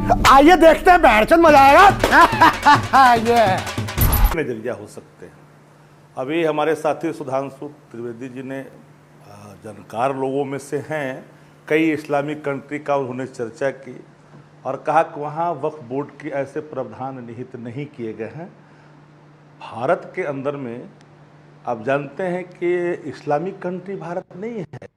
आइए देखते हैं बैरचंद मजा आएगा। ये नजरिया हो सकते हैं। अभी हमारे साथी सुधांशु त्रिवेदी जी ने जानकार लोगों में से हैं, कई इस्लामिक कंट्री का उन्होंने चर्चा की और कहा कि वहाँ वक्फ बोर्ड के ऐसे प्रावधान निहित नहीं किए गए हैं। भारत के अंदर में आप जानते हैं कि इस्लामिक कंट्री भारत नहीं है,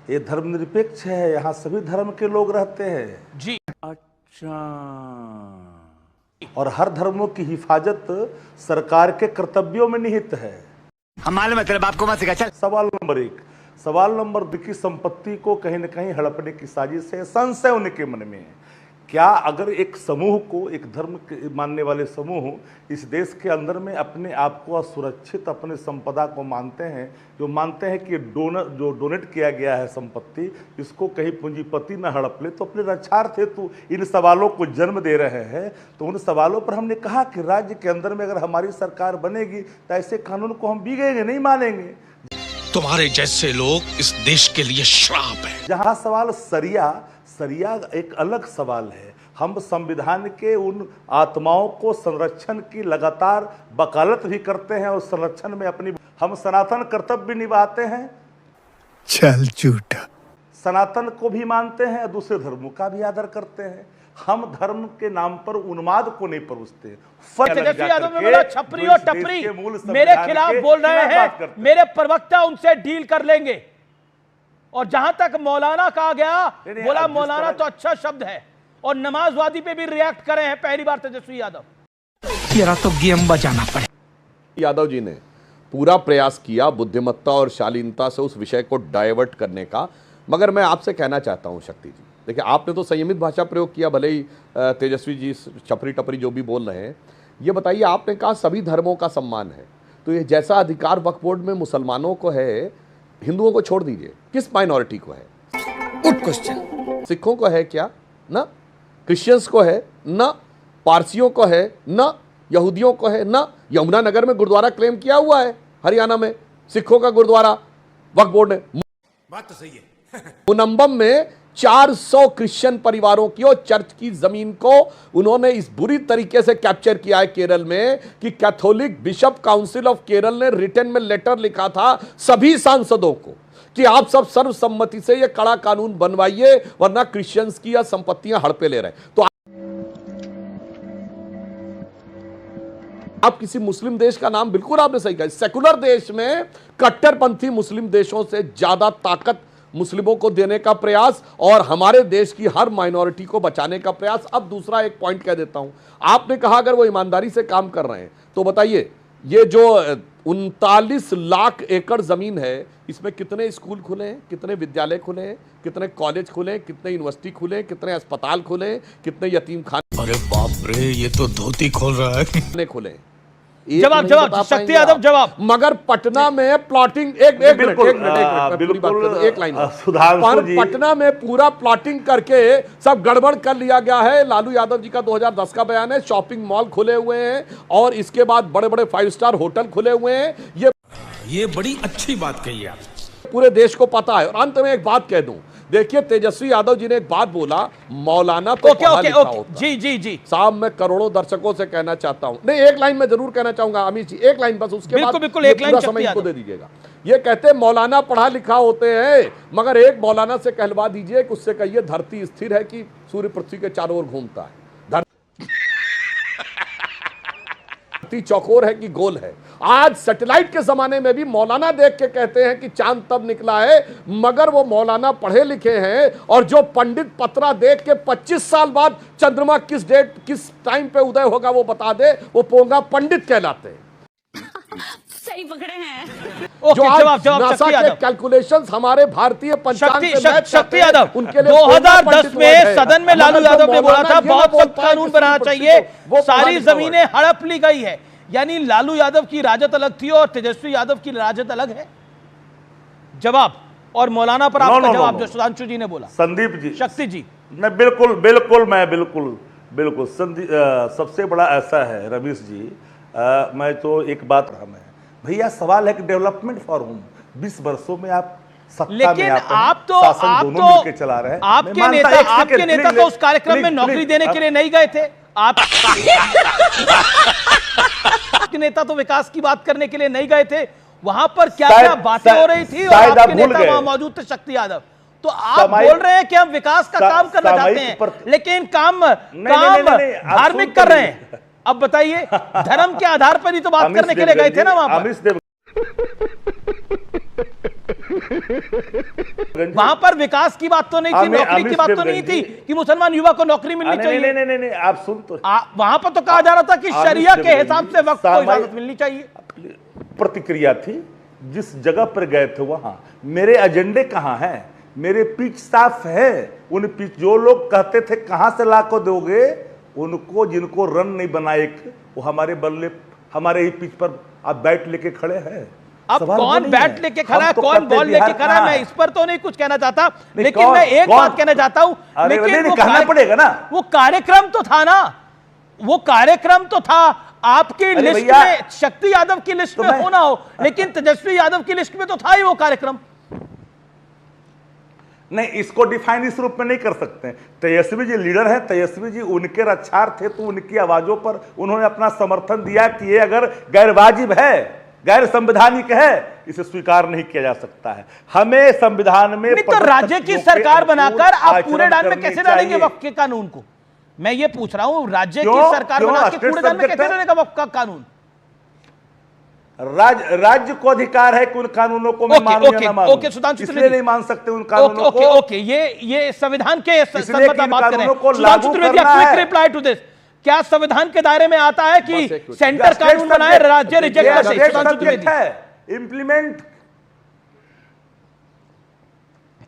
ये धर्मनिरपेक्ष है, यहाँ सभी धर्म के लोग रहते हैं जी। अच्छा, और हर धर्मों की हिफाजत सरकार के कर्तव्यों में निहित है। हम मालूम है तेरे बाप को मत सिखा। चल सवाल नंबर 1। सवाल नंबर 2 की संपत्ति को कहीं न कहीं हड़पने की साजिश है, संशय उनके मन में है। क्या अगर एक समूह को, एक धर्म के मानने वाले समूह इस देश के अंदर में अपने आप को असुरक्षित, अपने संपदा को मानते हैं, जो मानते हैं कि जो डोनेट किया गया है संपत्ति, इसको कहीं पूंजीपति न हड़प ले, तो अपने रक्षार्थ हेतु इन सवालों को जन्म दे रहे हैं। तो उन सवालों पर हमने कहा कि राज्य के अंदर में अगर हमारी सरकार बनेगी तो ऐसे कानून को हम बिगेंगे नहीं मानेंगे। तुम्हारे जैसे लोग इस देश के लिए श्राप है। जहां सवाल सरिया एक अलग सवाल है। हम संविधान के उन आत्माओं को संरक्षण की लगातार वकालत भी करते हैं और संरक्षण में अपनी हम सनातन कर्तव्य भी निभाते हैं। चल झूठा। सनातन को भी मानते हैं, दूसरे धर्मों का भी आदर करते हैं। हम धर्म के नाम पर उन्माद को नहीं परोसते। तेजस्वी यादव ने बोला छपरी और टपरी मेरे खिलाफ बोल रहे हैं, मेरे प्रवक्ता उनसे डील कर लेंगे। और जहां तक मौलाना कहा गया, बोला मौलाना तो अच्छा शब्द है, और नमाजवादी पे भी रिएक्ट करे हैं पहली बार तेजस्वी यादव। तेरा तो गेम बजाना पड़े। यादव जी ने पूरा प्रयास किया बुद्धिमत्ता और शालीनता से उस विषय को डाइवर्ट करने का, मगर मैं आपसे कहना चाहता हूं शक्ति जी, देखिए आपने तो संयमित भाषा प्रयोग किया, भले ही तेजस्वी जी छपरी टपरी जो भी बोल रहे हैं। ये बताइए, आपने कहा सभी धर्मों का सम्मान है, तो ये जैसा अधिकार वक्फ बोर्ड में मुसलमानों को है, हिंदुओं को छोड़ दीजिए, किस माइनॉरिटी को है? Good question. सिखों को है क्या? ना। क्रिश्चियंस को है ना। पारसियों को है ना। यहूदियों को है ना। यमुनानगर में गुरुद्वारा क्लेम किया हुआ है, हरियाणा में सिखों का गुरुद्वारा वक्फ बोर्ड ने। बात तो सही है। मुनम्बम में 400 क्रिश्चियन परिवारों की और चर्च की जमीन को उन्होंने इस बुरी तरीके से कैप्चर किया है केरल में कि Catholic bishop council of Kerala ने रिटर्न में लेटर लिखा था सभी सांसदों को कि आप सब सर्वसम्मति से यह कड़ा कानून बनवाइए, वरना क्रिश्चियंस की यह संपत्तियां हड़पे ले रहे हैं। तो आप किसी मुस्लिम देश का नाम बिल्कुल आपने सही कहा, सेकुलर देश में कट्टरपंथी मुस्लिम देशों से ज्यादा ताकत मुस्लिमों को देने का प्रयास और हमारे देश की हर माइनॉरिटी को बचाने का प्रयास। अब दूसरा एक पॉइंट कह देता हूं, आपने कहा अगर वो ईमानदारी से काम कर रहे हैं तो बताइए, ये जो 39 लाख एकड़ जमीन है, इसमें कितने स्कूल खुले हैं, कितने विद्यालय खुले हैं, कितने कॉलेज खुले हैं, कितने यूनिवर्सिटी खुले हैं, कितने अस्पताल खुले हैं, कितने यतीम खाने? अरे बाप रे, ये तो धोती खोल रहा है। कितने खुले हैं? जवाब शक्ति यादव जवाब। मगर पटना में प्लॉटिंग एक लाइन पटना में पूरा प्लॉटिंग करके सब गड़बड़ कर लिया गया है। लालू यादव जी का 2010 का बयान है, शॉपिंग मॉल खुले हुए हैं और इसके बाद बड़े बड़े 5 स्टार होटल खुले हुए हैं। ये बड़ी अच्छी बात कही आप, पूरे देश को पता है। और अंत में एक बात कह दूं, देखिए तेजस्वी यादव जी ने एक बात बोला, मौलाना तो पढ़ा लिखा होता। जी साहब मैं करोड़ों दर्शकों से कहना चाहता हूं, नहीं एक लाइन में जरूर कहना चाहूंगा अमित जी, एक लाइन बस, उसके बाद बिल्कुल एक लाइन समय इनको दे दीजिएगा। ये कहते मौलाना पढ़ा लिखा होते हैं, मगर एक मौलाना से कहलवा दीजिए कि उससे कहिए धरती स्थिर है कि सूर्य पृथ्वी के चारों ओर घूमता है, धरती चौकोर है कि गोल है। आज सैटेलाइट के जमाने में भी मौलाना देख के कहते हैं कि चांद तब निकला है, मगर वो मौलाना पढ़े लिखे हैं। और जो पंडित पत्रा देख के 25 साल बाद चंद्रमा किस डेट किस टाइम पे उदय होगा वो बता दे, वो पोंगा पंडित कहलाते हैं। सही पकड़े हैं। जो आज नासा के कैलकुलेशंस हमारे भारतीय पंचांग में शक्ति यादव उनके लिए 2010 में सदन में लालू यादव ने बोला था बहुत सख्त कानून बनाना चाहिए, सारी जमीनें हड़प ली गई है। यानी लालू यादव की राजत अलग थी और तेजस्वी यादव की राजत अलग है। जवाब और मौलाना पर आपका जवाब जो सुधांशु जी ने बोला। संदीप जी, शक्ति जी, मैं बिल्कुल सबसे बड़ा ऐसा है रमेश जी, मैं तो एक बात है भैया, सवाल है कि डेवलपमेंट फॉर होम 20 वर्षों में आप सत्ता में लेकिन आते हैं, आप तो शासन दोनों मिलके चला रहे हैं। मैं आपके मानता नेता एक सेकंड, आपके नेता प्लीज, तो उस कार्यक्रम में प्लीज, नौकरी प्लीज, देने के लिए नहीं गए थे। आपके नेता तो विकास की बात करने के लिए नहीं गए थे। वहां पर क्या क्या बातें हो रही थी और शायद आप आपके भूल नेता गए। वहां मौजूद थे, शक्ति यादव। तो आप बोल रहे हैं कि हम विकास का काम करना चाहते हैं, लेकिन काम धार्मिक कर रहे हैं। अब बताइए, धर्म के आधार पर ही तो बात करने के लिए गए थे ना वहां पर। वहां पर विकास की बात तो नहीं थी, नौकरी की बात तो नहीं थी कि मुसलमान युवा को नौकरी मिलनी चाहिए। नहीं, आप सुन तो। वहां पर तो कहा जा रहा था कि शरिया के हिसाब से वक्त को इजाजत मिलनी चाहिए। प्रतिक्रिया थी, जिस जगह पर गए थे वहां मेरे एजेंडे कहां हैं, मेरे पिच साफ है। उन पिच जो लोग कहते थे कहां से ला को दोगे, उनको जिनको रन नहीं बनाए वो हमारे बल्ले हमारे ही पिच पर आप बैट लेके खड़े हैं। अब कौन बैट लेके खड़ा है, कौन बॉल लेके खड़ा है, मैं इस पर तो नहीं कुछ कहना चाहता, लेकिन मैं एक बात कहना चाहता हूं। लेकिन वो कहना पड़ेगा ना, वो कार्यक्रम तो था ना, वो कार्यक्रम तो था। आपकी लिस्ट में शक्ति यादव की लिस्ट में हो ना हो, लेकिन तेजस्वी यादव की लिस्ट में तो था ही वो कार्यक्रम। नहीं, इसको डिफाइन इस रूप में नहीं कर सकते। तेजस्वी जी लीडर है, तेजस्वी जी उनके रक्षार्थ थे, तो उनकी आवाजों पर उन्होंने अपना समर्थन दिया कि ये अगर गैर वाजिब है, गैर संवैधानिक है, इसे स्वीकार नहीं किया जा सकता है। हमें संविधान में तो राज्य की सरकार बनाकर आप कूड़ेदान में कैसे डालेंगे वक्फ के कानून को? मैं ये पूछ रहा हूं, राज्य की सरकार बना के कूड़ेदान में कैसे डालेगा वक्फ का कानून? राज्य को अधिकार है कि उन कानूनों को मैं मानूं या ना मानूं। इसलिए नहीं मान सकते उन कानूनों को। ओके, ये संविधान के संबंध में बात करें। Sudhanshu Trivedi, quick reply to this. क्या संविधान के दायरे में आता है कि सेंटर कानून बनाए, राज्य रिजेक्ट करे? सुधांशु त्रिवेदी, इंप्लीमेंट।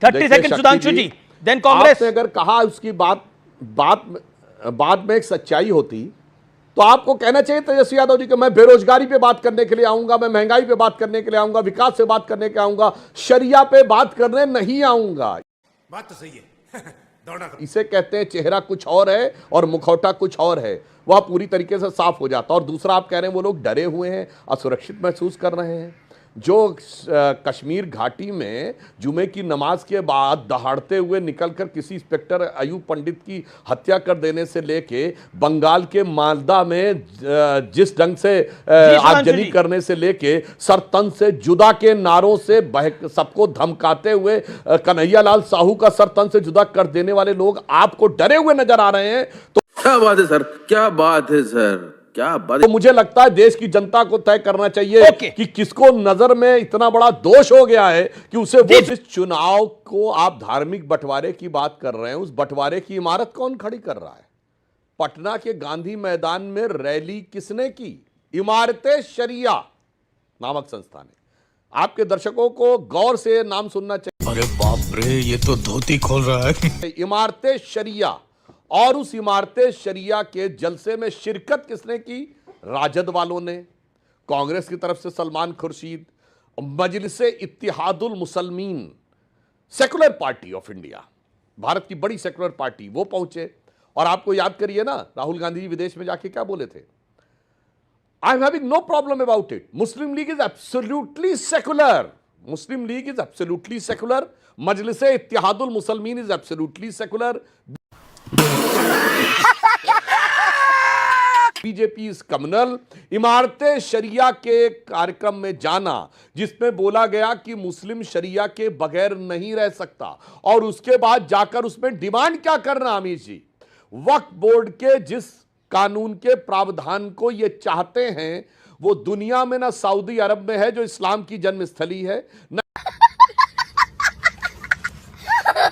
30 सेकंड सुधांशु जी, देन कांग्रेस। अगर कहा उसकी बात में एक सच्चाई होती तो आपको कहना चाहिए तेजस्वी यादव जी कि मैं बेरोजगारी पे बात करने के लिए आऊंगा, मैं महंगाई पे बात करने के लिए आऊंगा, विकास से बात करने के आऊंगा, शरिया पे बात करने नहीं आऊंगा। बात तो सही है। इसे कहते हैं चेहरा कुछ और है और मुखौटा कुछ और है, वह पूरी तरीके से साफ हो जाता। और दूसरा, आप कह रहे हैं वो लोग डरे हुए हैं, असुरक्षित महसूस कर रहे हैं। जो कश्मीर घाटी में जुमे की नमाज के बाद दहाड़ते हुए निकलकर किसी इंस्पेक्टर अयूब पंडित की हत्या कर देने से लेके बंगाल के मालदा में जिस ढंग से आगजनी करने से लेके सरतन से जुदा के नारों से सबको धमकाते हुए कन्हैयालाल साहू का सरतन से जुदा कर देने वाले लोग आपको डरे हुए नजर आ रहे हैं। तो क्या बात है सर, क्या बात है सर, क्या बात। तो मुझे लगता है देश की जनता को तय करना चाहिए कि किसको नजर में इतना बड़ा दोष हो गया है कि उसे वो जिस चुनाव को आप धार्मिक बंटवारे की बात कर रहे हैं, उस बंटवारे की इमारत कौन खड़ी कर रहा है? पटना के गांधी मैदान में रैली किसने की? इमारते शरिया नामक संस्था ने। आपके दर्शकों को गौर से नाम सुनना चाहिए। अरे बाप रे, ये तो धोती खोल रहा है। इमारते शरिया। और उस इमारते शरिया के जलसे में शिरकत किसने की? राजद वालों ने। कांग्रेस की तरफ से Salman Khurshid, Majlise Ittehadul Muslimeen, secular party of India, Bharat की बड़ी सेकुलर पार्टी, वो पहुंचे। और आपको याद करिए ना, राहुल गांधी जी विदेश में जाके क्या बोले थे? I am having no problem about it, Muslim League is absolutely secular, Muslim League is absolutely secular, Majlise Ittehadul Muslimeen is absolutely secular, BJP is communal. Imarate Sharia के कार्यक्रम में जाना जिसमें बोला गया कि मुस्लिम शरिया के बगैर नहीं रह सकता, और उसके बाद जाकर उसमें डिमांड क्या करना? अमीर जी, वक्फ बोर्ड के जिस कानून के प्रावधान को ये चाहते हैं वो दुनिया में ना सऊदी अरब में है जो इस्लाम की जन्मस्थली है, ना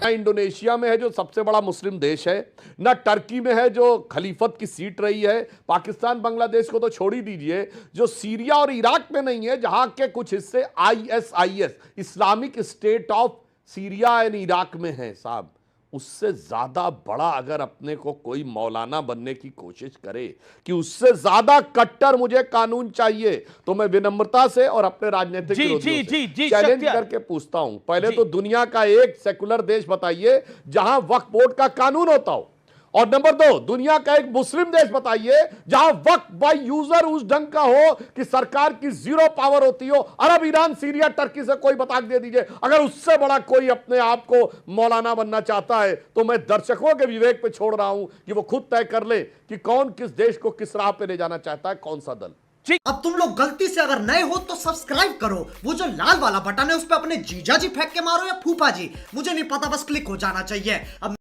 इंडोनेशिया में है जो सबसे बड़ा मुस्लिम देश है, ना टर्की में है जो खलीफत की सीट रही है, पाकिस्तान बांग्लादेश को तो छोड़ ही दीजिए, जो सीरिया और इराक में नहीं है जहां के कुछ हिस्से ISIS Islamic state of Syria and Iraq में है। साहब, उससे ज्यादा बड़ा अगर अपने को कोई मौलाना बनने की कोशिश करे कि उससे ज्यादा कट्टर मुझे कानून चाहिए, तो मैं विनम्रता से और अपने राजनीतिक विरोधियों से चैलेंज करके पूछता हूं, पहले तो दुनिया का एक सेकुलर देश बताइए जहां वक्फ बोर्ड का कानून होता हो, और नंबर 2, दुनिया का एक मुस्लिम देश बताइए जहां वक्त बाय यूजर उस ढंग का हो कि सरकार की जीरो पावर होती हो। अरब, ईरान, सीरिया, टर्की से कोई बता दे दीजिए। अगर उससे बड़ा कोई अपने आप को मौलाना बनना चाहता है तो मैं दर्शकों के विवेक पे छोड़ रहा हूं कि वो खुद तय कर ले कि कौन किस देश को किस राह पे ले जाना चाहता है, कौन सा दल। अब तुम लोग गलती से अगर नए हो तो सब्सक्राइब करो, वो जो लाल वाला बटन है उस पर अपने जीजा जी फेंक के मारो या फूफा जी, मुझे नहीं पता, बस क्लिक हो जाना चाहिए। अब